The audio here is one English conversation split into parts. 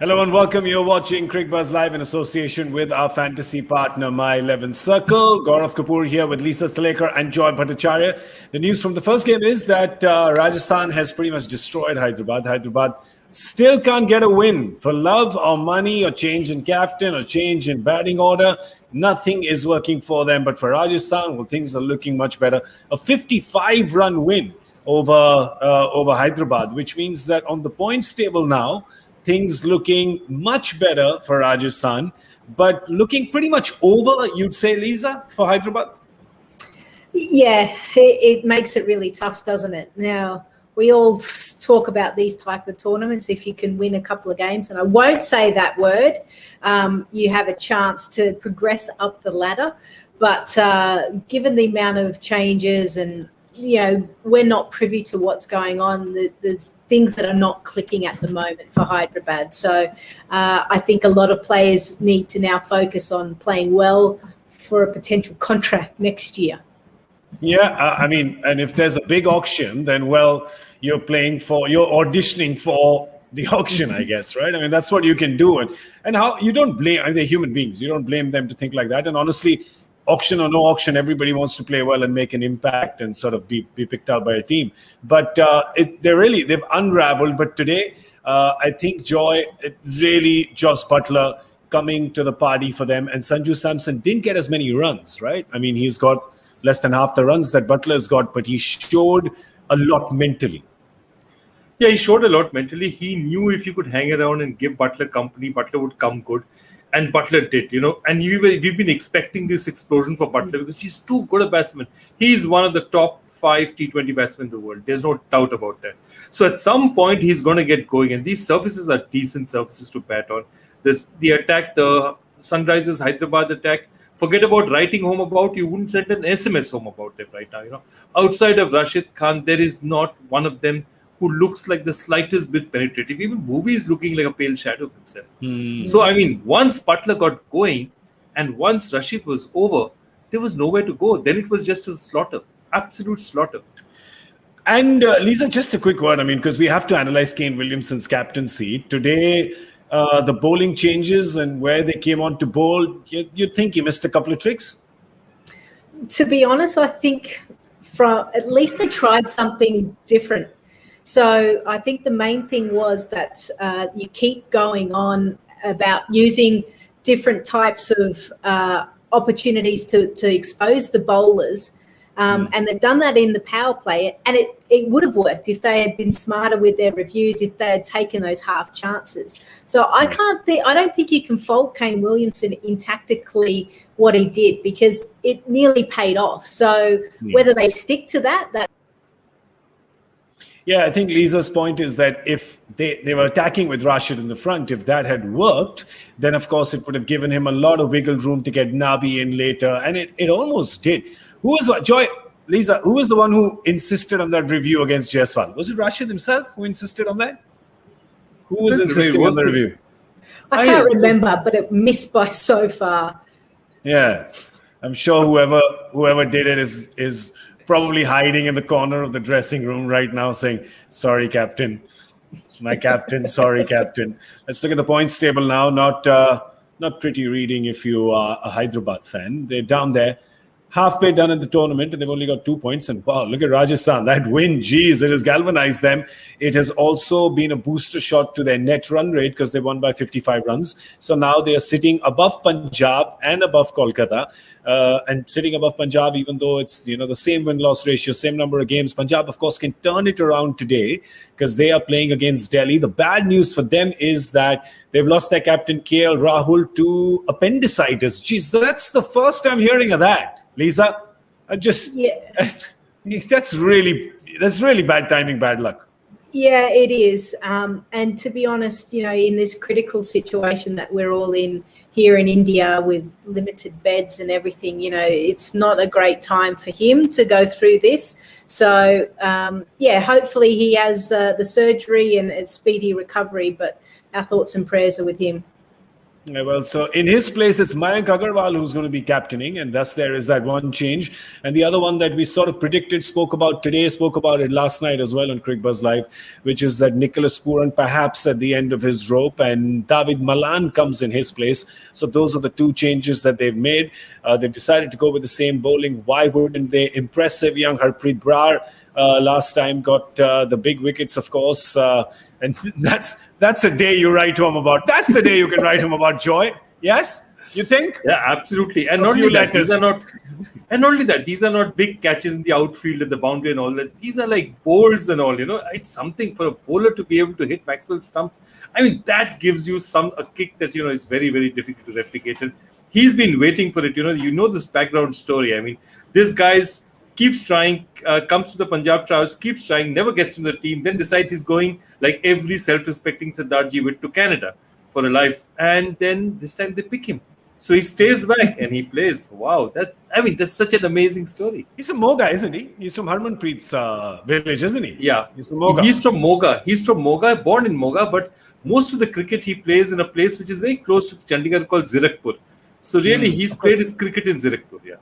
Hello and welcome. You're watching Cricbuzz Live in association with our fantasy partner, My 11 Circle. Gaurav Kapur here with Lisa Sthalekar and Joy Bhattacharjya. The news from the first game is that Rajasthan has pretty much destroyed Hyderabad. Hyderabad still can't get a win. For love or money or change in captain or change in batting order, nothing is working for them. But for Rajasthan, well, things are looking much better. A 55-run win over Hyderabad, which means that on the points table now, things looking much better for Rajasthan, but looking pretty much over, you'd say, Lisa, for Hyderabad? Yeah, it makes it really tough, doesn't it? Now, we all talk about these type of tournaments. If you can win a couple of games, and I won't say that word, you have a chance to progress up the ladder. But given the amount of changes and we're not privy to what's going on. There's things that are not clicking at the moment for Hyderabad. So I think a lot of players need to now focus on playing well for a potential contract next year. Yeah, and if there's a big auction, then, well, you're auditioning for the auction, I guess, right? I mean, that's what you can do. And how you don't blame, they're human beings. You don't blame them to think like that. And honestly, auction or no auction, everybody wants to play well and make an impact and sort of be picked out by a team. But they've unraveled. But today, I think Josh Buttler coming to the party for them. And Sanju Samson didn't get as many runs, right? I mean, he's got less than half the runs that Butler's got, but he showed a lot mentally. Yeah, he showed a lot mentally. He knew if you could hang around and give Butler company, Butler would come good. And Butler did, and we've been expecting this explosion for Butler because he's too good a batsman. He's one of the top 5 T20 batsmen in the world. There's no doubt about that. So at some point, he's going to get going. And these surfaces are decent surfaces to bat on. The attack, the Sunrisers Hyderabad attack, forget about writing home about. You wouldn't send an SMS home about them right now. Outside of Rashid Khan, there is not one of them who looks like the slightest bit penetrative. Even Bhuvi is looking like a pale shadow of himself. So, once Butler got going and once Rashid was over, there was nowhere to go. Then it was just a slaughter, absolute slaughter. And Lisa, just a quick word, because we have to analyze Kane Williamson's captaincy. Today, the bowling changes and where they came on to bowl, you'd think he missed a couple of tricks? To be honest, I think at least they tried something different. So I think the main thing was that you keep going on about using different types of opportunities to expose the bowlers. And they've done that in the power play. And it would have worked if they had been smarter with their reviews, if they had taken those half chances. So I don't think you can fault Kane Williamson in tactically what he did because it nearly paid off. So whether they stick to that. Yeah, I think Lisa's point is that if they were attacking with Rashid in the front, if that had worked, then of course it would have given him a lot of wiggle room to get Nabi in later. And it almost did. Lisa, who was the one who insisted on that review against Jaiswal? Was it Rashid himself who insisted on that? Who was insisting on the review? I can't remember, but it missed by so far. Yeah, I'm sure whoever did it is probably hiding in the corner of the dressing room right now saying, sorry, captain. My captain, sorry, captain. Let's look at the points table now. Not pretty reading if you are a Hyderabad fan. They're down there. Halfway done in the tournament, and they've only got 2 points. And wow, look at Rajasthan. That win, geez, it has galvanized them. It has also been a booster shot to their net run rate because they won by 55 runs. So now they are sitting above Punjab and above Kolkata. And sitting above Punjab, even though it's the same win-loss ratio, same number of games, Punjab, of course, can turn it around today because they are playing against Delhi. The bad news for them is that they've lost their captain KL Rahul to appendicitis. Geez, that's the first I'm hearing of that. Lisa, that's really bad timing, bad luck. Yeah, it is. And to be honest, in this critical situation that we're all in here in India with limited beds and everything, it's not a great time for him to go through this. So, hopefully he has the surgery and a speedy recovery, but our thoughts and prayers are with him. Yeah, well, so in his place, it's Mayank Agarwal who's going to be captaining, and thus there is that one change. And the other one that we sort of predicted, spoke about today, spoke about it last night as well on Cricbuzz Live, which is that Nicholas Pooran perhaps at the end of his rope, and David Malan comes in his place. So those are the two changes that they've made. They've decided to go with the same bowling. Why wouldn't they? Impressive young Harpreet Brar last time got the big wickets, of course. And that's a day you write home about. That's the day you can write home about, Joy. Yes? You think? Yeah, absolutely. And not only that, these are not big catches in the outfield and the boundary and all that. These are like bowls and all, It's something for a bowler to be able to hit Maxwell stumps. I mean, that gives you a kick that, is very, very difficult to replicate. And he's been waiting for it. This background story. I mean, this guy's keeps trying, comes to the Punjab trials, keeps trying, never gets to the team, then decides he's going like every self-respecting Sardarji would to Canada for a life. And then this time they pick him. So he stays back and he plays. Wow, that's such an amazing story. He's from Moga, isn't he? He's from Harmanpreet's village, isn't he? Yeah. He's from Moga. He's from Moga, born in Moga, but most of the cricket he plays in a place which is very close to Chandigarh called Zirakpur. So really, he's played his cricket in Zirakpur, yeah.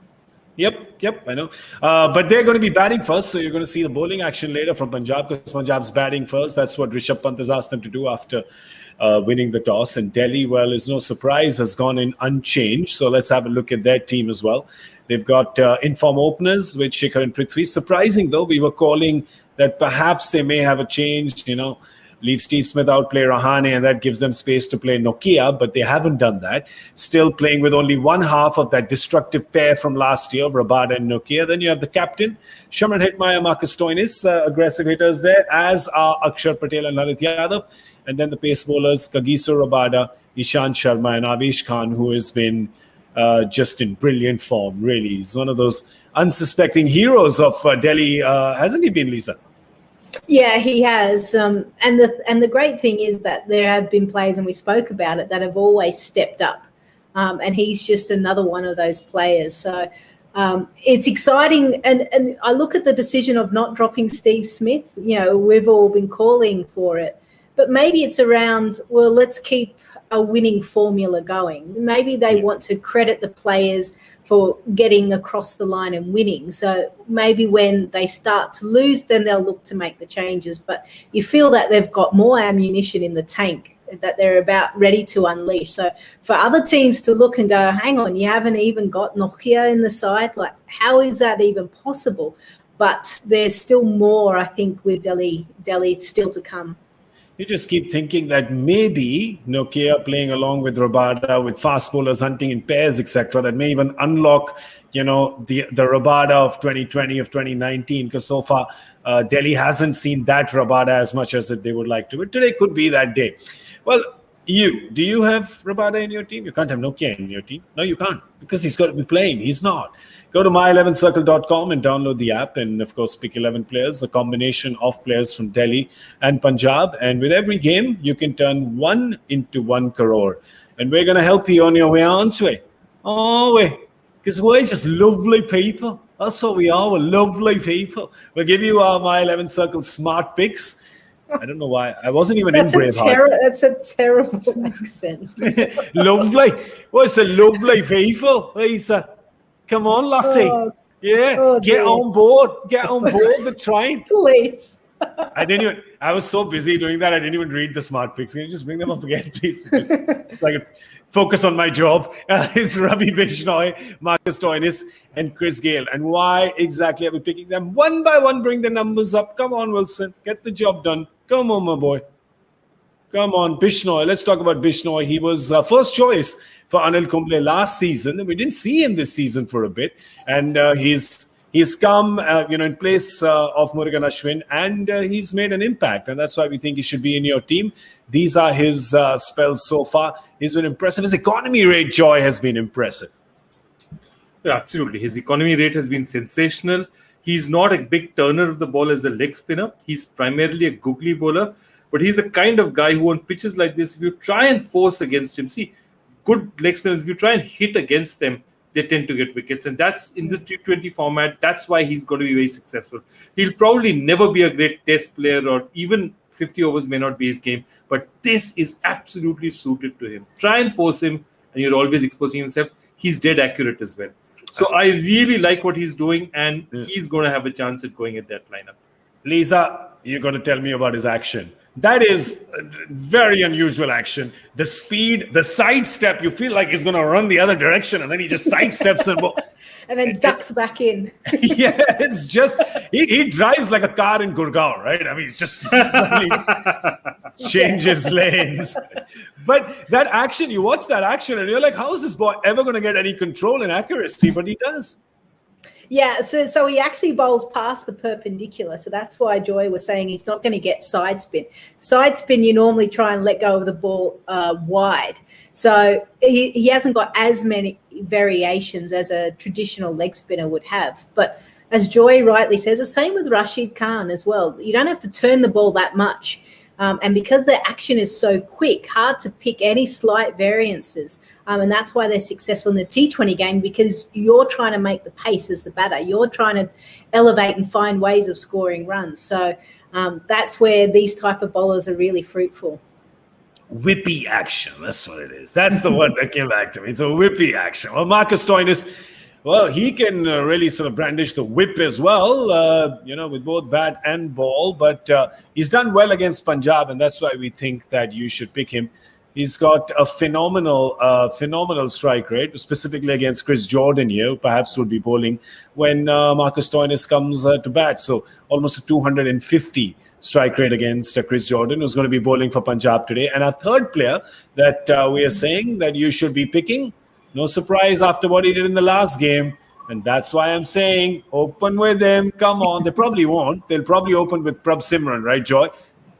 Yep, I know. But they're going to be batting first, so you're going to see the bowling action later from Punjab, because Punjab's batting first. That's what Rishabh Pant has asked them to do after winning the toss. And Delhi, well, is no surprise, has gone in unchanged. So let's have a look at their team as well. They've got in-form openers with Shikhar and Prithvi. Surprising, though, we were calling that perhaps they may have a change, leave Steve Smith out, play Rahane, and that gives them space to play Nokia, but they haven't done that. Still playing with only one half of that destructive pair from last year, Rabada and Nokia. Then you have the captain, Shamran Hetmaya, Marcus Stoinis, aggressive hitters there, as are Akshar Patel and Lalit Yadav. And then the pace bowlers, Kagiso Rabada, Ishant Sharma, and Avesh Khan, who has been just in brilliant form, really. He's one of those unsuspecting heroes of Delhi, hasn't he been, Lisa? Yeah, he has. And the great thing is that there have been players, and we spoke about it, that have always stepped up. And he's just another one of those players. So it's exciting. And I look at the decision of not dropping Steve Smith. We've all been calling for it. But maybe it's around, well, let's keep a winning formula going. Maybe they want to credit the players for getting across the line and winning. So maybe when they start to lose, then they'll look to make the changes. But you feel that they've got more ammunition in the tank, that they're about ready to unleash. So for other teams to look and go, hang on, you haven't even got Nokia in the side. Like, how is that even possible? But there's still more, I think, with Delhi still to come. You just keep thinking that maybe Nokia playing along with Rabada, with fast bowlers hunting in pairs, etc., that may even unlock, the Rabada of 2020, of 2019, because so far Delhi hasn't seen that Rabada as much as they would like to. But today could be that day. Well, do you have Rabada in your team? You can't have Nokia in your team. No, you can't, because he's got to be playing. He's not. Go to my11circle.com and download the app, and of course pick 11 players, a combination of players from Delhi and Punjab. And with every game, you can turn 1 into 1 crore. And we're going to help you on your way, aren't we? Oh, because we're just lovely people. That's what we are. We're lovely people. We'll give you our My 11 Circle smart picks. I don't know why. I wasn't even in Braveheart. That's a terrible accent. Lovely. Well, it's a lovely people, Lisa. Come on, lassie. Get on board. Get on board the train. Please. I was so busy doing that, I didn't even read the smart picks. Can you just bring them up again, please? It's like focus on my job. It's Ravi Bishnoi, Marcus Stoinis, and Chris Gale. And why exactly are we picking them? One by one, bring the numbers up. Come on, Wilson. Get the job done. Come on, my boy. Come on, Bishnoi. Let's talk about Bishnoi. He was first choice for Anil Kumble last season. We didn't see him this season for a bit. And he's come, in place of Murugan Ashwin, and he's made an impact. And that's why we think he should be in your team. These are his spells so far. He's been impressive. His economy rate, Joy, has been impressive. Yeah, absolutely. His economy rate has been sensational. He's not a big turner of the ball as a leg spinner. He's primarily a googly bowler. But he's a kind of guy who on pitches like this, if you try and force against him, see, good leg spinners, if you try and hit against them, they tend to get wickets. And that's in this T20 format. That's why he's going to be very successful. He'll probably never be a great test player or even 50 overs may not be his game, but this is absolutely suited to him. Try and force him, and you're always exposing himself. He's dead accurate as well. So I really like what he's doing, and he's going to have a chance at going at that lineup. Lisa, you're going to tell me about his action. That is very unusual action. The speed, the sidestep, you feel like he's going to run the other direction, and then he just sidesteps and then ducks back in. Yeah, it's just, he drives like a car in Gurgaon, right? I mean, just suddenly changes lanes. But that action, you watch that action and you're like, how is this boy ever going to get any control and accuracy? But he does. Yeah, so he actually bowls past the perpendicular. So that's why Joy was saying he's not going to get side spin. Side spin, you normally try and let go of the ball wide. So he hasn't got as many variations as a traditional leg spinner would have. But as Joy rightly says, the same with Rashid Khan as well. You don't have to turn the ball that much. And because the action is so quick, hard to pick any slight variances. And that's why they're successful in the T20 game, because you're trying to make the pace as the batter. You're trying to elevate and find ways of scoring runs. So that's where these type of bowlers are really fruitful. Whippy action. That's what it is. That's the word that came back to me. It's a whippy action. Well, Marcus Stoinis, well, he can really sort of brandish the whip as well, with both bat and ball. But he's done well against Punjab, and that's why we think that you should pick him. He's got a phenomenal strike rate, specifically against Chris Jordan here, who perhaps will be bowling when Marcus Stoinis comes to bat. So almost a 250 strike rate against Chris Jordan, who's going to be bowling for Punjab today. And our third player that we are saying that you should be picking, no surprise after what he did in the last game. And that's why I'm saying open with him. Come on. They probably won't. They'll probably open with Prabh Simran, right, Joy?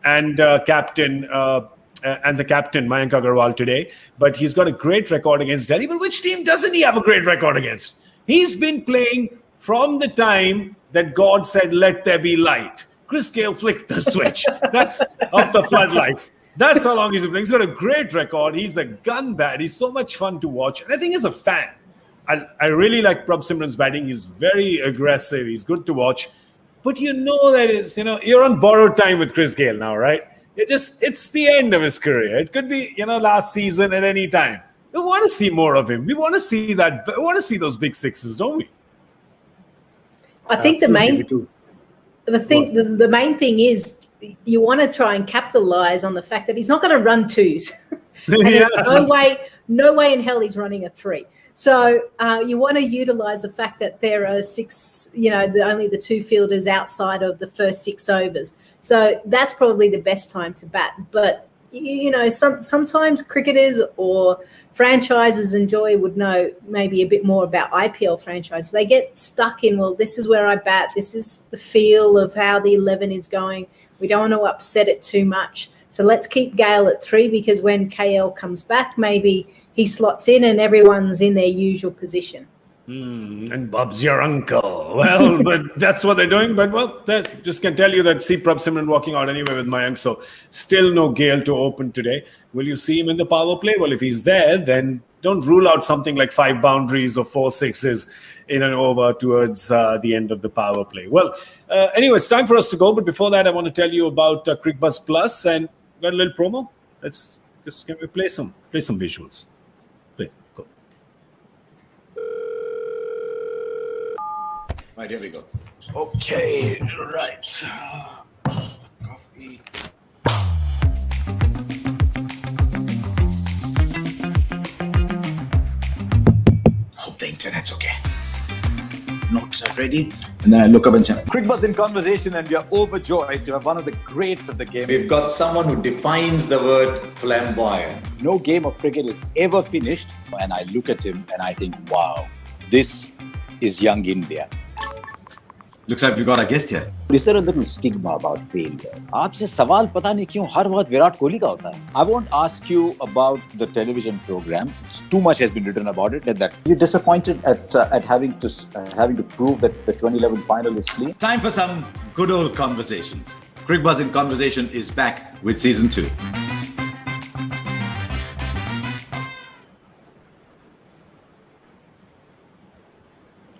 And captain... and the captain, Mayank Agarwal, today. But he's got a great record against Delhi. But which team doesn't he have a great record against? He's been playing from the time that God said, let there be light. Chris Gale flicked the switch. That's up the floodlights. That's how long he's been playing. He's got a great record. He's a gun bat. He's so much fun to watch. And I think as a fan, I really like Prabh Simran's batting. He's very aggressive. He's good to watch. But you know that it's, you're on borrowed time with Chris Gale now, right? It's the end of his career. It could be, last season at any time. We want to see more of him. We want to see that. We want to see those big sixes, don't we? I think the main thing is you want to try and capitalize on the fact that he's not going to run twos. No way in hell he's running a three. So you want to utilize the fact that there are six, only the two fielders outside of the first 6 overs. So that's probably the best time to bat. But, sometimes cricketers or franchises, and Joy would know maybe a bit more about IPL franchises. They get stuck in, well, this is where I bat. This is the feel of how the 11 is going. We don't want to upset it too much. So let's keep Gale at 3, because when KL comes back, maybe he slots in and everyone's in their usual position. And Bob's your uncle. Well, but that's what they're doing. But, that just can tell you that see Prabh Simran walking out anyway with Mayank. So still no Gale to open today. Will you see him in the power play? Well, if he's there, then don't rule out something like 5 boundaries or 4 sixes in and over towards the end of the power play. Well, anyway, it's time for us to go. But before that, I want to tell you about Cricbuzz Plus. And got a little promo. Let's just play some visuals. Go. Right, here we go. Okay, right. Coffee. Hope the internet's okay. Notes are ready. And then I look up and say, Cricbuzz in conversation, and we are overjoyed to have one of the greats of the game. We've got someone who defines the word flamboyant. No game of cricket is ever finished, and I look at him and I think, wow, this is young India. Looks like we got a guest here. Is there a little stigma about failure? आपसे सवाल पता नहीं क्यों हर वक्त विराट कोहली का होता है. I won't ask you about the television program. Too much has been written about it. That you're disappointed at having to prove that the 2011 final is clean. Time for some good old conversations. Cricbuzz in Conversation is back with season 2.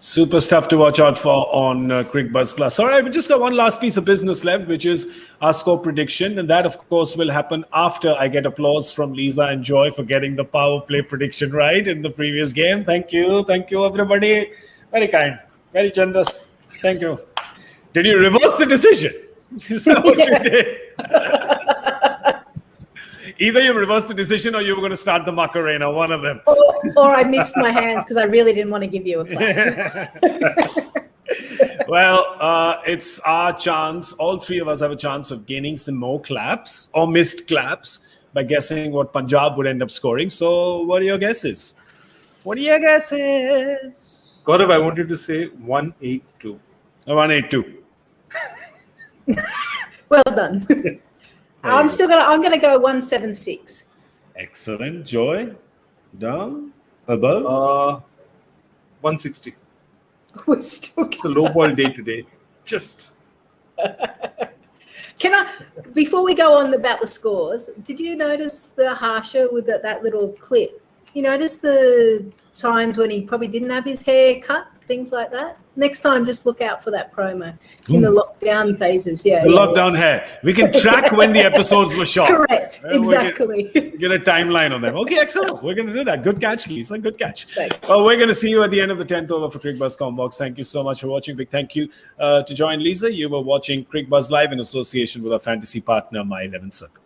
Super stuff to watch out for on Cricbuzz Plus. All right, we just got one last piece of business left, which is our score prediction. And that, of course, will happen after I get applause from Lisa and Joy for getting the power play prediction right in the previous game. Thank you. Thank you, everybody. Very kind. Very generous. Thank you. Did you reverse the decision? Is that what you did? Either you reversed the decision or you were going to start the Macarena, one of them. Or I missed my hands because I really didn't want to give you a clap. Well, it's our chance. All three of us have a chance of gaining some more claps or missed claps by guessing what Punjab would end up scoring. So what are your guesses? What are your guesses? Gaurav, I want you to say 182. 182. Well done. I'm gonna go 176. Excellent. Joy? Down? Above? 160. We're still It's a low ball day today. Just. Can I, before we go on about the scores, did you notice the Harsha with that little clip? You notice the times when he probably didn't have his hair cut, things like that? Next time, just look out for that promo in the lockdown phases. Yeah, the lockdown hair. We can track when the episodes were shot. Correct. Exactly. Get a timeline on them. Okay, excellent. We're going to do that. Good catch, Lisa. Good catch. Thanks. Well, we're going to see you at the end of the 10th over for Cricbuzz Combox. Thank you so much for watching. Big thank you to Joy and Lisa. You were watching Cricbuzz Live in association with our fantasy partner, My 11 Circle.